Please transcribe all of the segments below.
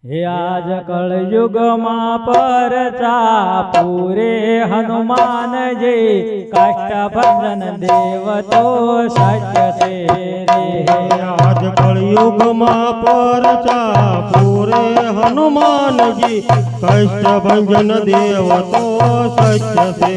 हे आज कलयुग में परचा पूरे हनुमान जी काष्ट भंजन देव तो सत्य से रे। आज कलयुग में परचा पूरे हनुमान जी कष्ट भंजन देव तो सत्य से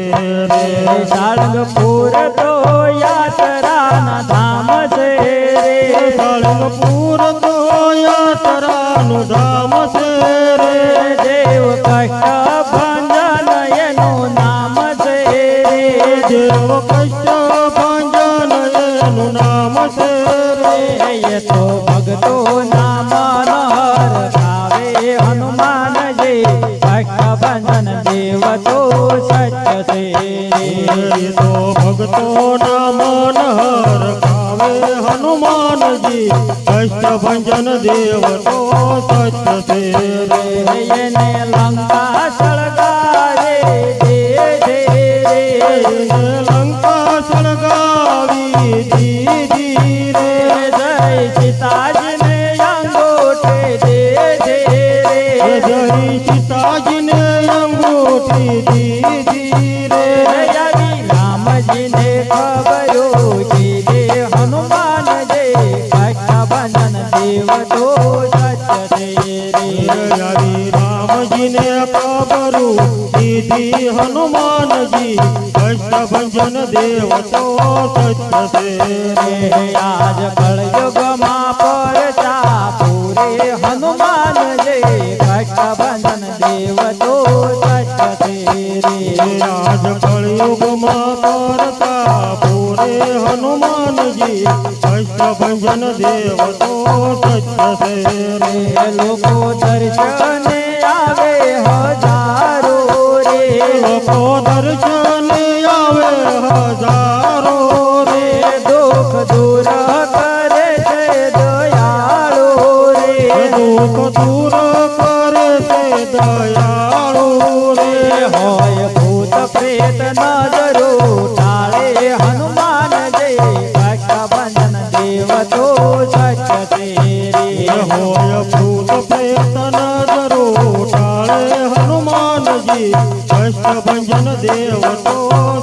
रे। सारंगपुर तो यात्रा न धाम से रे। सारंगपुर तो यात्रा नु धाम से रे। देव कष्ट भंजन एनु नाम से रे। देव कष्ट भंजन एनु नाम से रे। ये तो भगतो नाम नर गावे हनुमान जी कष्ट भंजन देव तो सत्य से रे। ये तो भगतो नाम नर गावे हनुमान जी कष्ट भंजन देव तो सत्य से रे। येने लंका सळगावे दे रे। लंका सळगावी दीदी रे। जय सीताजी ने अंगूठे दे रे। जय सीताजी ने अंगूठी दीदी रे। यारी राम जी ने खबरो की दे हनुमान जी कष्ट भंजन देव तो सत्य से रे। हरि राम जी ने खबरू दीदी हनुमान जी कष्ट भंजन देव तो सत्य से रे। आज कलयुग में परचा पूरे हनुमान जी कष्ट भंजन देव तो सत्य से रे। आज कलयुग में परता पूरे हनुमान जी कष्ट भंजन देव तो सत्य से रे। लोको दर्शन आवे हजारों रे। लोको दर्शन आवे हजारों रे। दुख दूर करे से दयाळु रे। दुख दूर करे से दयाळु रे। होय भूत प्रेत नजरो टाळे हनुमान जी कष्ट भंजन देव तो सत्य से रे। होय भूत प्रेत नजरो टाळे हनुमान जी कष्ट भंजन देव तो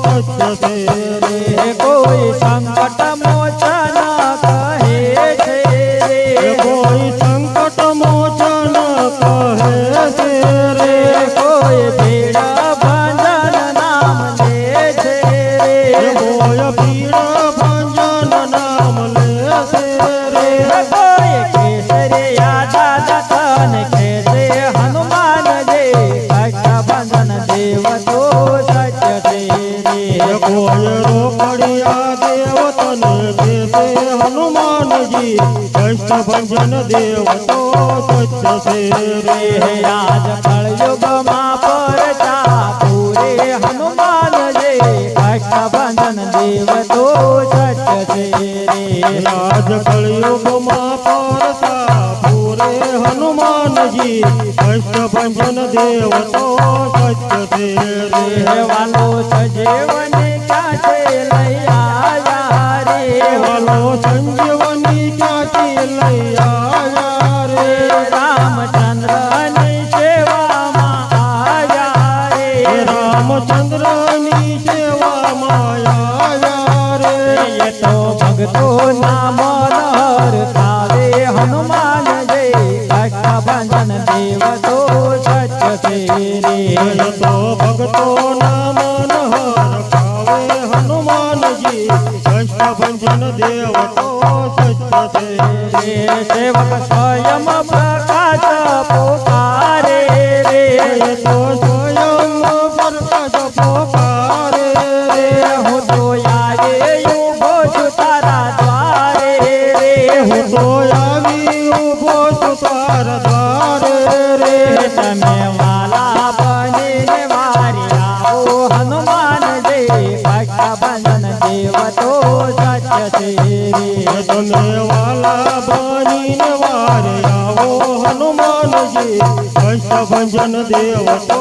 सत्य से रे। कोई संकट मोचन कहे छे रे। कोई संकट मोचन कहे से रे। कोई भीड़ भंजन नाम ले छे रे। कोई पीड़ भंजन नाम ले से रे। कोई केसरिया दादा तन खेसे हनुमान जी कष्ट भंजन देव तो सत्य से रे। कोई रोकड़िया देवतन देते हनुमान जी कष्ट भंजन देव तो सत्य से रे। आज कलयुग में परचा पूरे हनुमान जी कष्ट भंजन देव तो सत्य से रे। आज कलयुग में परता पूरे हनुमान जी कष्ट भंजन देव तो सत्य से रे। वालो सजीवनी क्या से लैया रे। वालो संजीवनी क्या लैया रे। रामचंद्र ने सेवा में आया रे। रामचंद्र नी सेवा माया रे। ये तो भगतो नाम नर गावे हनुमान जी कष्ट भंजन देव तो सत्य से रे। तो भगतो नाम नहर गावे हनुमान जी कष्ट भंजन देव तो सत्य से रे। सेवक स्वयं प्रकाश पुकारे रे। ये तो स्वयं प्रकाश पुकारे रे। हो तो आगे युगो तारा द्वारे रे। हो तो आवी उभो सुतार द्वारे रे। समय वाला बने वारी आओ हनुमान जी कष्ट भंजन देव तो सत्य से रे। तने वाला बनी नवार आओ हनुमान जी कष्ट भंजन देव तो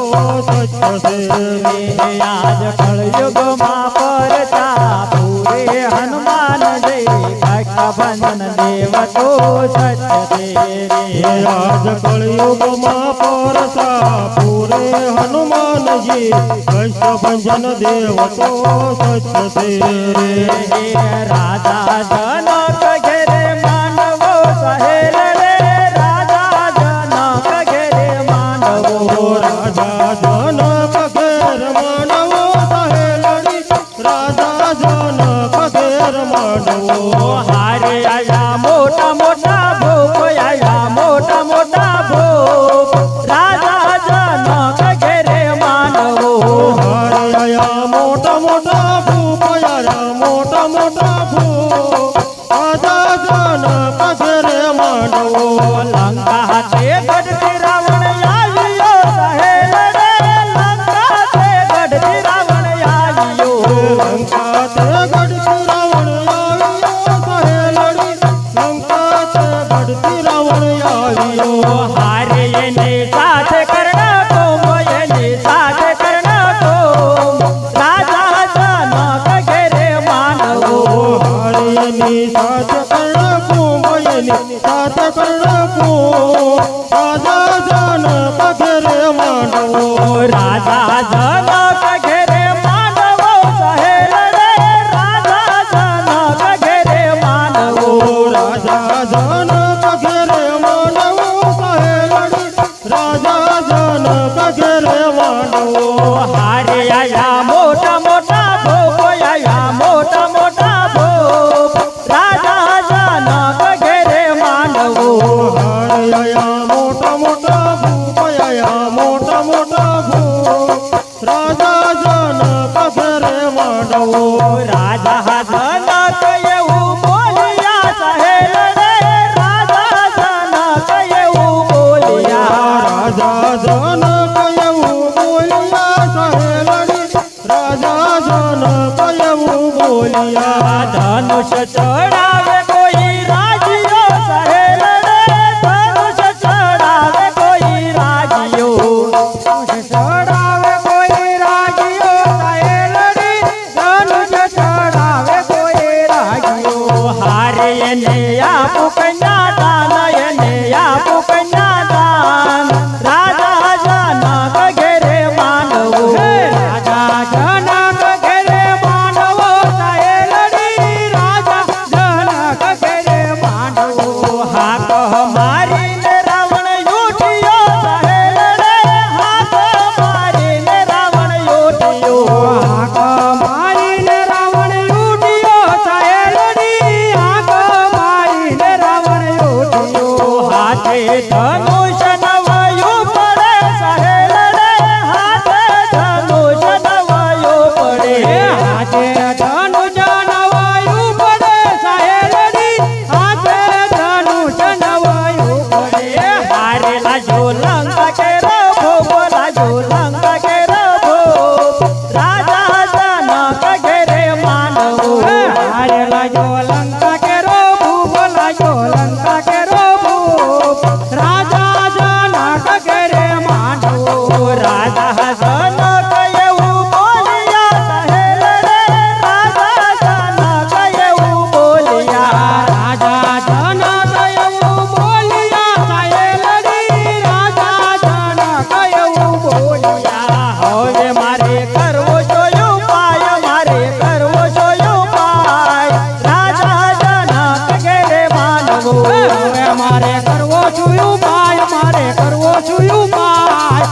सत्य से रे। आज कलयुग में परचा पूरे हनुमान जी कष्ट કષ્ટભંજન દેવ તો સત્ય છે હે રે આજ કળયુગમાં પરસા પૂરે હનુમાનજી કષ્ટભંજન દેવ તો સત્ય છે હે રાજા જનક ઘેરે માનવો સહેલ રે રાજા જનક ઘેરે માનવો રાજા જનક ઘેર માનવો સહેલડી રાજા જનક ઘેર માનવો હારે આયા મોટા મોટા ભૂપ આયા મોટા મોટા ભૂપ રાજા જનક ઘેરે માનવો હારે આયા મોટા મોટા ભૂપયારા મોટા મોટા ભૂપ રાજા જનક ઘેરે માનવો લંકા તે ગઢથી રાવણ આવ્યો સહેલ રે લંકા તે ગઢથી રાવણ આવ્યો લંકા તે ગઢથી રાવણ આવ્યો સહેલડી લંકા તે ગઢથી રાવણ આવ્યો હારે એને સાથે કરના કોમ એની સાથે કરના કોમ રાજા જનક ઘેરે માનવો હારેની સાથે કર્ણ કુંભયની સાથે કર્ણ કુંભ રાજા જનક ઘેરે માનવો રાજા જનક ઘેરે માનવો સહેલ રે રાજા જનક ઘેરે માનવો રાજા જનક ઘેરે માનવો સહેલડી રાજા જનક ઘેરે માનવો હારે આયા મોટા મોટા ભોપ આયા મોટા મોટા ભોપ રાજા જનક ઘેરે માનવો હારે આયા મોટા મોટા ભૂપયાયા મોટા મોટા ભૂપ રાજા જનક ઘેરે માનવો રાજા જનક એવું બોલ્યા સહેલ રે રાજા જનક એવું બોલ્યા રાજા જનક એવું બોલ્યા સહેલડી રાજા જનક એવું બોલ્યા ધનુષ ચડાવે કોઈ રાજીઓ સહેલ રે ધનુષ ચડાવે કોઈ રાજીઓ ધનુષ ચડાવે કોઈ રાજીઓ સહેલ રે ધનુષ ચડાવે કોઈ રાજીઓ હારે એને આપું કન્યા દાન એને આપું કન્યા દાન રાજા જનક ઘેરે માનવો રાજા જનક ઘેરે માનવો સહેલ રાજા જનક ઘેરે માનવો હાથ મારીને રાવણ ઉઠ્યો સહેલ રે હાથ મારીને રાવણ ઉઠ્યો હાથ મારીને રાવણ ઉઠ્યો સહેલ હાથ મારીને રાવણ ઉઠ્યો હાથે ધનુષ નવાયું પડે સહેલ રે હાથે ધનુષ નવાયું પડે હાથે ધનુષ નવાયું પડે સહેલ હાથે ધનુષ નવાયું પડે હારે લાજો લંકા કેરો ભોપ લાજો લંકા કેરો ભોપ રાજા જનક ઘેરે માનવો હારે લાજો લંકા કેરો ભૂપ લાજો લંકા કેરો ભૂપ રાજા જનક ઘેરે માનવો રાજા જનક એવું બોલ્યા સહેલ રે રાજા જનક એવું બોલ્યા રાજા જનક એવું બોલ્યા સહેલ રાજા જનક એવું બોલ્યા હવે મારે કરવો જોયો પાય મારે કરવો જોયો પાય રાજા જનક ઘેરે માનવો હવે મારે કરવો જોયો પાય મારે કરવો જોયો પાય